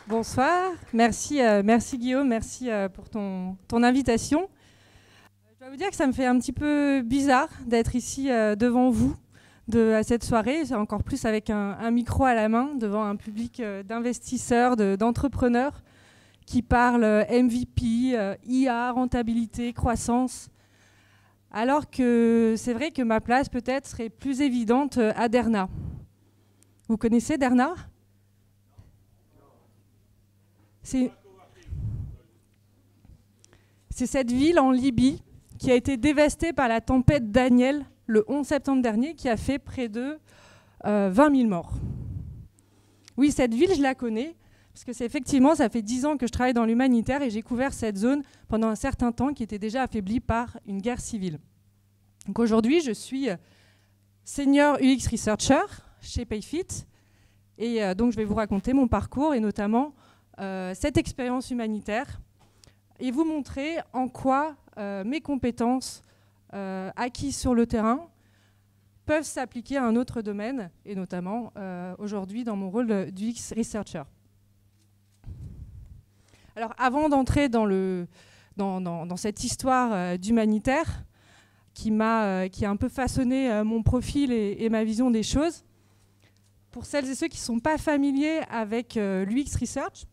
Bonsoir, merci, merci Guillaume, merci pour ton invitation. Je dois vous dire que ça me fait un petit peu bizarre d'être ici devant vous à cette soirée, encore plus avec un micro à la main, devant un public d'investisseurs, d'entrepreneurs qui parlent MVP, IA, rentabilité, croissance, alors que c'est vrai que ma place peut-être serait plus évidente à Derna. Vous connaissez Derna ? C'est cette ville en Libye qui a été dévastée par la tempête Daniel le 11 septembre dernier, qui a fait près de 20 000 morts. Oui, cette ville, je la connais, parce que effectivement, ça fait 10 ans que je travaille dans l'humanitaire et j'ai couvert cette zone pendant un certain temps qui était déjà affaiblie par une guerre civile. Donc aujourd'hui, je suis senior UX Researcher chez Payfit et donc je vais vous raconter mon parcours et notamment cette expérience humanitaire et vous montrer en quoi mes compétences acquises sur le terrain peuvent s'appliquer à un autre domaine, et notamment aujourd'hui dans mon rôle d'UX Researcher. Alors avant d'entrer dans cette histoire d'humanitaire qui a un peu façonné mon profil et ma vision des choses, pour celles et ceux qui ne sont pas familiers avec l'UX Research,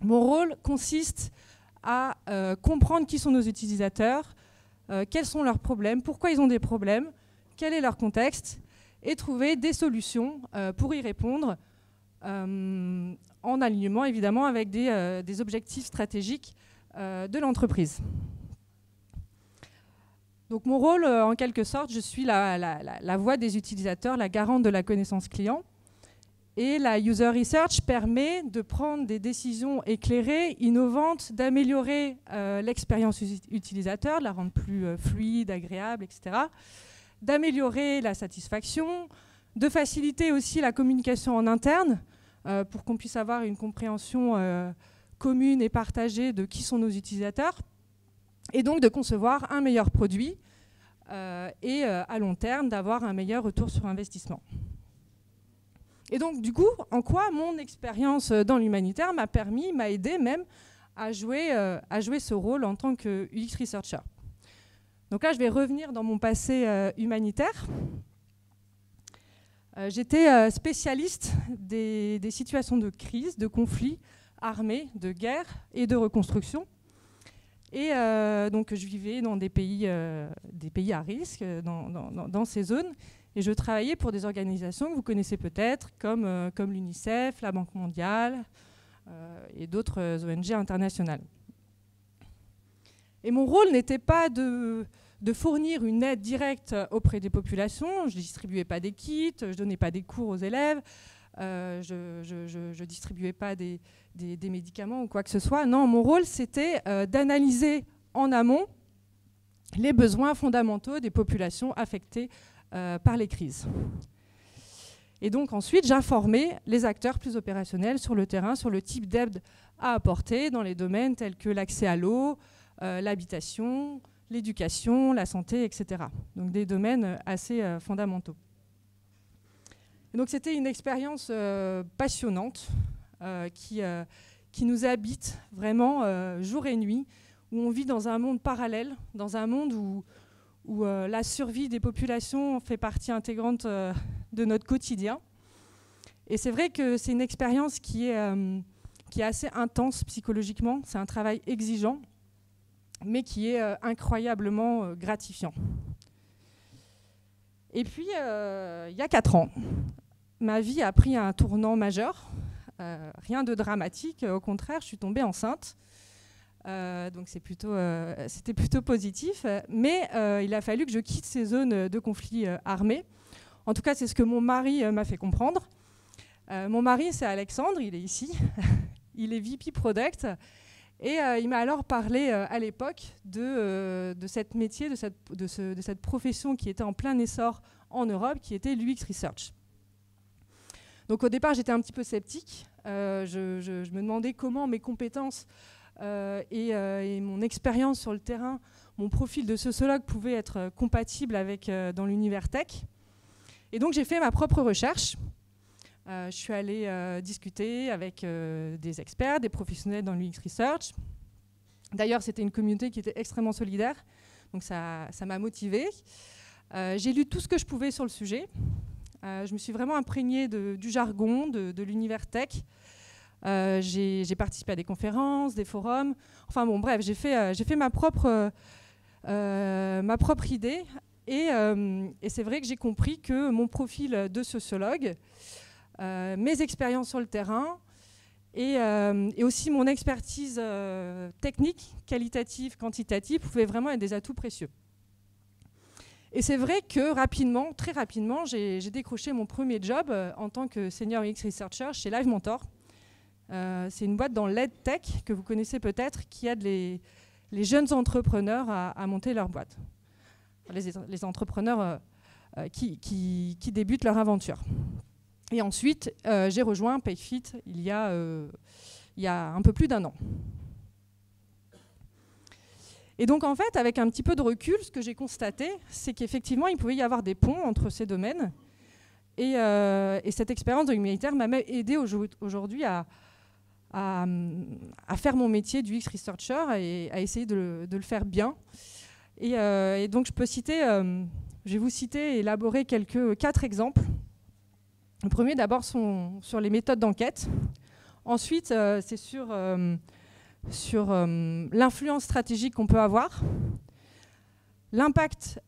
mon rôle consiste à comprendre qui sont nos utilisateurs, quels sont leurs problèmes, pourquoi ils ont des problèmes, quel est leur contexte, et trouver des solutions pour y répondre en alignement évidemment avec des objectifs stratégiques de l'entreprise. Donc mon rôle, en quelque sorte, je suis la voix des utilisateurs, la garante de la connaissance client. Et la user research permet de prendre des décisions éclairées, innovantes, d'améliorer l'expérience utilisateur, de la rendre plus fluide, agréable, etc. D'améliorer la satisfaction, de faciliter aussi la communication en interne pour qu'on puisse avoir une compréhension commune et partagée de qui sont nos utilisateurs, et donc de concevoir un meilleur produit et à long terme d'avoir un meilleur retour sur investissement. Et donc, du coup, en quoi mon expérience dans l'humanitaire m'a aidé même à jouer ce rôle en tant que UX Researcher. Donc là, je vais revenir dans mon passé humanitaire. J'étais spécialiste des situations de crise, de conflits armés, de guerre et de reconstruction. Et donc, je vivais dans des pays à risque, dans ces zones. Et je travaillais pour des organisations que vous connaissez peut-être, comme l'UNICEF, la Banque mondiale et d'autres ONG internationales. Et mon rôle n'était pas de fournir une aide directe auprès des populations. Je ne distribuais pas des kits, je ne donnais pas des cours aux élèves, je ne distribuais pas des médicaments ou quoi que ce soit. Non, mon rôle, c'était d'analyser en amont les besoins fondamentaux des populations affectées par les crises. Et donc ensuite, j'informais les acteurs plus opérationnels sur le terrain, sur le type d'aide à apporter dans les domaines tels que l'accès à l'eau, l'habitation, l'éducation, la santé, etc. Donc des domaines assez fondamentaux. Et donc c'était une expérience passionnante qui nous habite vraiment jour et nuit, où on vit dans un monde parallèle, dans un monde où la survie des populations fait partie intégrante de notre quotidien. Et c'est vrai que c'est une expérience qui est assez intense psychologiquement. C'est un travail exigeant, mais qui est incroyablement gratifiant. Et puis, il y a 4 ans, ma vie a pris un tournant majeur. Rien de dramatique, au contraire, je suis tombée enceinte. Donc c'était plutôt positif, mais il a fallu que je quitte ces zones de conflit armés. En tout cas, c'est ce que mon mari m'a fait comprendre. Mon mari, c'est Alexandre, il est ici. Il est VP Product. Et il m'a alors parlé à l'époque de cette métier, de cette profession qui était en plein essor en Europe, qui était l'UX Research. Donc au départ, j'étais un petit peu sceptique. Je me demandais comment mes compétences et mon expérience sur le terrain, mon profil de sociologue pouvait être compatible avec dans l'univers tech. Et donc j'ai fait ma propre recherche. Je suis allée discuter avec des experts, des professionnels dans l'UX Research. D'ailleurs, c'était une communauté qui était extrêmement solidaire, donc ça m'a motivée. J'ai lu tout ce que je pouvais sur le sujet. Je me suis vraiment imprégnée du jargon, de l'univers tech. J'ai participé à des conférences, des forums. Enfin bon, bref, j'ai fait ma propre idée. Et c'est vrai que j'ai compris que mon profil de sociologue, mes expériences sur le terrain et aussi mon expertise technique, qualitative, quantitative, pouvaient vraiment être des atouts précieux. Et c'est vrai que rapidement, très rapidement, j'ai décroché mon premier job en tant que senior UX researcher chez Live Mentor. C'est une boîte dans l'EdTech que vous connaissez peut-être, qui aide les jeunes entrepreneurs à monter leur boîte. Les entrepreneurs qui débutent leur aventure. Et ensuite, j'ai rejoint Payfit il y a un peu plus d'1 an. Et donc, en fait, avec un petit peu de recul, ce que j'ai constaté, c'est qu'effectivement, il pouvait y avoir des ponts entre ces domaines. Et cette expérience de l'humanitaire m'a aidé aujourd'hui à faire mon métier du UX Researcher et à essayer de le faire bien. Et donc, je vais vous citer et élaborer 4 exemples. Le premier, d'abord, sont sur les méthodes d'enquête. Ensuite, c'est sur l'influence stratégique qu'on peut avoir, l'impact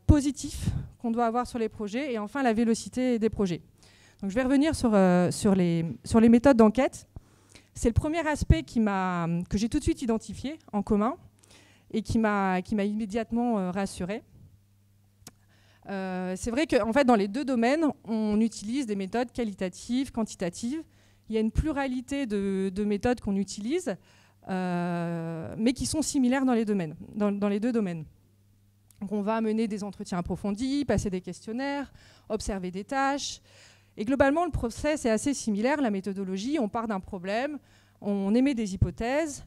positif qu'on doit avoir sur les projets et enfin la vélocité des projets. Donc, je vais revenir sur les méthodes d'enquête. C'est le premier aspect que j'ai tout de suite identifié en commun et qui m'a immédiatement rassurée. C'est vrai qu'en fait, dans les 2 domaines, on utilise des méthodes qualitatives, quantitatives. Il y a une pluralité de méthodes qu'on utilise, mais qui sont similaires dans les 2 domaines. Donc, on va mener des entretiens approfondis, passer des questionnaires, observer des tâches. Et globalement, le process est assez similaire. La méthodologie, on part d'un problème, on émet des hypothèses,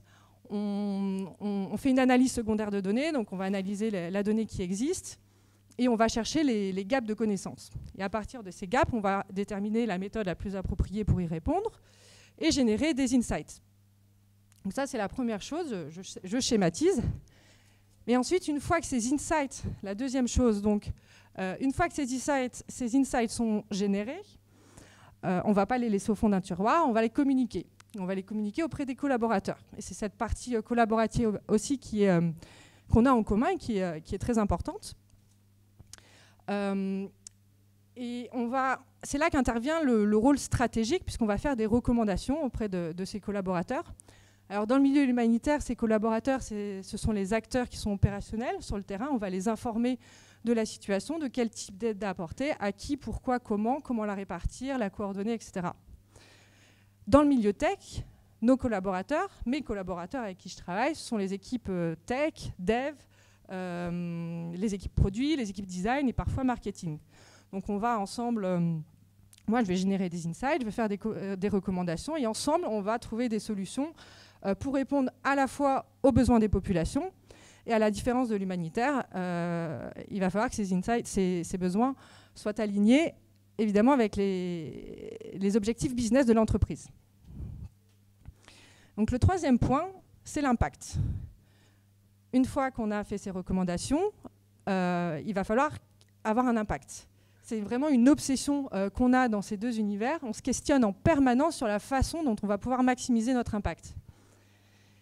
on fait une analyse secondaire de données, donc on va analyser la donnée qui existe, et on va chercher les gaps de connaissances. Et à partir de ces gaps, on va déterminer la méthode la plus appropriée pour y répondre et générer des insights. Donc ça, c'est la première chose, je schématise. Mais ensuite, une fois que ces insights, la deuxième chose, donc, une fois que ces insights sont générés, on ne va pas les laisser au fond d'un tiroir, on va les communiquer. On va les communiquer auprès des collaborateurs. Et c'est cette partie collaborative aussi qu'on a en commun et qui est très importante. Et c'est là qu'intervient le rôle stratégique, puisqu'on va faire des recommandations auprès de ces collaborateurs. Alors, dans le milieu humanitaire, ces collaborateurs, ce sont les acteurs qui sont opérationnels sur le terrain. On va les informer de la situation, de quel type d'aide apporter, à qui, pourquoi, comment la répartir, la coordonner, etc. Dans le milieu tech, mes collaborateurs avec qui je travaille, ce sont les équipes tech, dev, les équipes produits, les équipes design et parfois marketing. Donc on va ensemble, moi je vais générer des insights, je vais faire des recommandations et ensemble on va trouver des solutions pour répondre à la fois aux besoins des populations et à la différence de l'humanitaire. Il va falloir que ces insights, ces besoins soient alignés évidemment avec les objectifs business de l'entreprise. Donc le troisième point, c'est l'impact. Une fois qu'on a fait ces recommandations, il va falloir avoir un impact. C'est vraiment une obsession qu'on a dans ces 2 univers. On se questionne en permanence sur la façon dont on va pouvoir maximiser notre impact.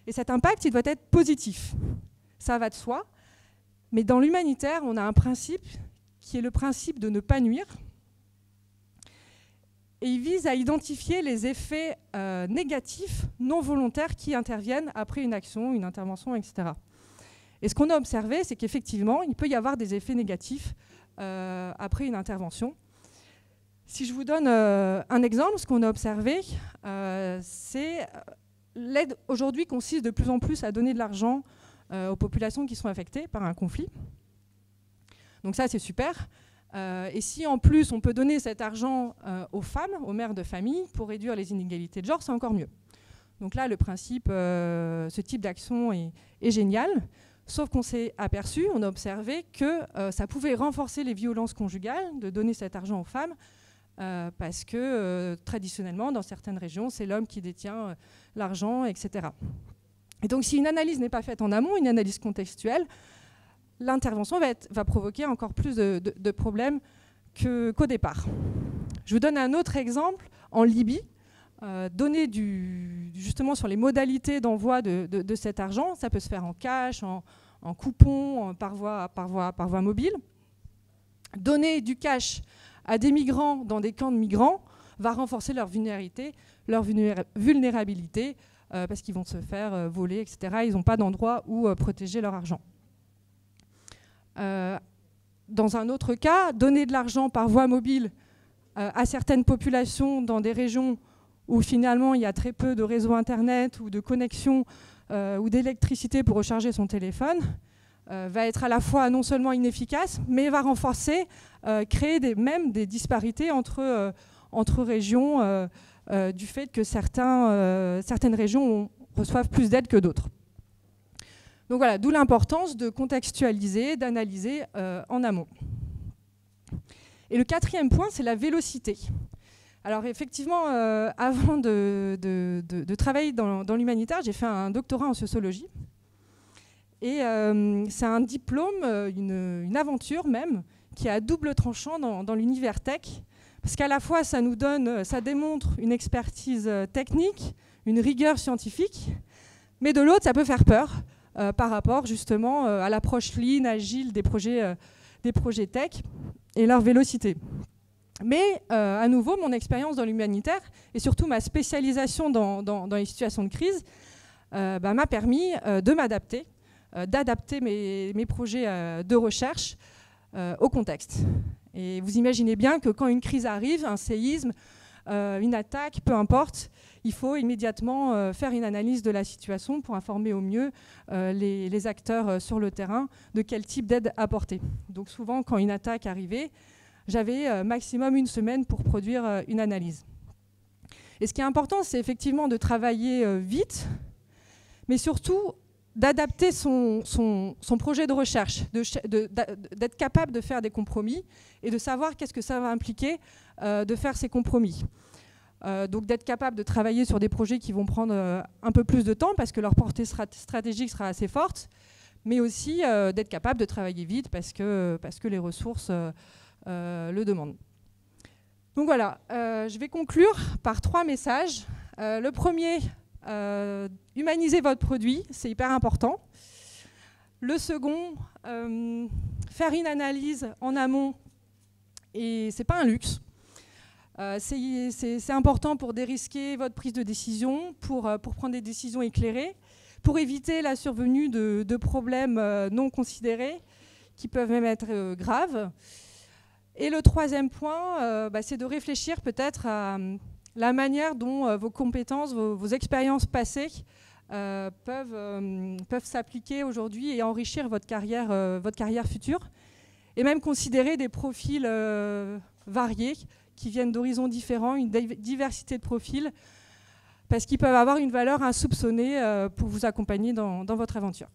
Et cet impact, il doit être positif. Ça va de soi. Mais dans l'humanitaire, on a un principe qui est le principe de ne pas nuire. Et il vise à identifier les effets négatifs, non volontaires, qui interviennent après une action, une intervention, etc. Et ce qu'on a observé, c'est qu'effectivement, il peut y avoir des effets négatifs après une intervention. Si je vous donne un exemple, ce qu'on a observé, c'est l'aide aujourd'hui consiste de plus en plus à donner de l'argent aux populations qui sont affectées par un conflit. Donc ça, c'est super. Et si en plus on peut donner cet argent aux femmes, aux mères de famille, pour réduire les inégalités de genre, c'est encore mieux. Donc là, le principe, ce type d'action est génial. Sauf qu'on s'est aperçu, on a observé que ça pouvait renforcer les violences conjugales, de donner cet argent aux femmes, parce que traditionnellement, dans certaines régions, c'est l'homme qui détient l'argent, etc. Et donc, si une analyse n'est pas faite en amont, une analyse contextuelle, l'intervention va provoquer encore plus de problèmes qu'au départ. Je vous donne un autre exemple en Libye, donné justement sur les modalités d'envoi de cet argent. Ça peut se faire en cash, en coupon, par voie mobile. Donner du cash à des migrants dans des camps de migrants va renforcer leur vulnérabilité parce qu'ils vont se faire voler, etc. Ils n'ont pas d'endroit où protéger leur argent. Dans un autre cas, donner de l'argent par voie mobile à certaines populations dans des régions où finalement il y a très peu de réseaux internet ou de connexion ou d'électricité pour recharger son téléphone, va être à la fois non seulement inefficace, mais va renforcer, créer même des disparités entre régions du fait que certaines régions reçoivent plus d'aide que d'autres. Donc voilà, d'où l'importance de contextualiser, d'analyser en amont. Et le quatrième point, c'est la vélocité. Alors effectivement, avant de travailler dans l'humanitaire, j'ai fait un doctorat en sociologie. Et c'est un diplôme, une aventure même, qui est à double tranchant dans l'univers tech. Parce qu'à la fois, ça démontre une expertise technique, une rigueur scientifique, mais de l'autre, ça peut faire peur par rapport justement à l'approche lean, agile des projets tech et leur vélocité. Mais à nouveau, mon expérience dans l'humanitaire et surtout ma spécialisation dans les situations de crise m'a permis de m'adapter, d'adapter mes projets de recherche au contexte. Et vous imaginez bien que quand une crise arrive, un séisme, une attaque, peu importe, il faut immédiatement faire une analyse de la situation pour informer au mieux les acteurs sur le terrain de quel type d'aide apporter. Donc souvent, quand une attaque arrivait, j'avais maximum 1 semaine pour produire une analyse. Et ce qui est important, c'est effectivement de travailler vite, mais surtout d'adapter son projet de recherche, d'être capable de faire des compromis et de savoir qu'est-ce que ça va impliquer de faire ces compromis. Donc d'être capable de travailler sur des projets qui vont prendre un peu plus de temps parce que leur portée stratégique sera assez forte, mais aussi d'être capable de travailler vite parce que les ressources le demandent. Donc voilà, je vais conclure par 3 messages. Le premier, humaniser votre produit, c'est hyper important. Le second, faire une analyse en amont, et c'est pas un luxe. C'est important pour dérisquer votre prise de décision, pour prendre des décisions éclairées, pour éviter la survenue de problèmes non considérés, qui peuvent même être graves. Et le troisième point, c'est de réfléchir peut-être à la manière dont vos compétences, vos expériences passées peuvent s'appliquer aujourd'hui et enrichir votre carrière future. Et même considérer des profils variés qui viennent d'horizons différents, une diversité de profils, parce qu'ils peuvent avoir une valeur insoupçonnée pour vous accompagner dans votre aventure.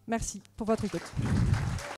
Merci pour votre écoute.